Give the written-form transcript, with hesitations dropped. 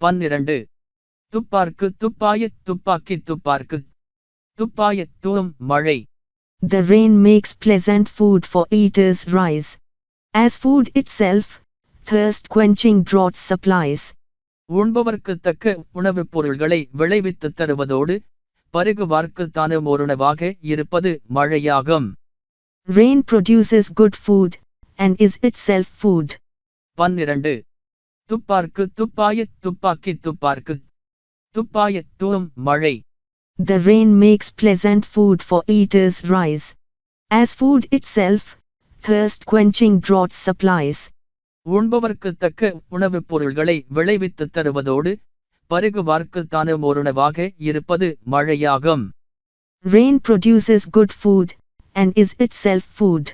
12 துப்பார்க்கு துப்பாயத் துப்பாக்கி துப்பார்க்கு துப்பாயத்தும் மழை. The rain makes pleasant food for eaters rise. As food itself, thirst-quenching drought supplies. உண்பவர்க்கு தக்க உணவுப் பொருள்களை விளைவித்துத் தருவதோடு பருகுவார்க்கு தானும் ஒருணவாக இருப்பது மழையாகும். Rain produces good food, and is itself food. 12 துப்பார்க்கு துப்பாயத் துப்பாக்கி துப்பார்க்கு துப்பாயத்தும் மழை. The rain makes pleasant food for eaters rise. As food itself, thirst-quenching drought supplies. உண்பவர்க்கு தக்க உணவுப் பொருள்களை விளைவித்துத் தருவதோடு பருகுவார்க்கு தானும் ஒருணவாக இருப்பது மழையாகும். Rain produces good food, and is itself food.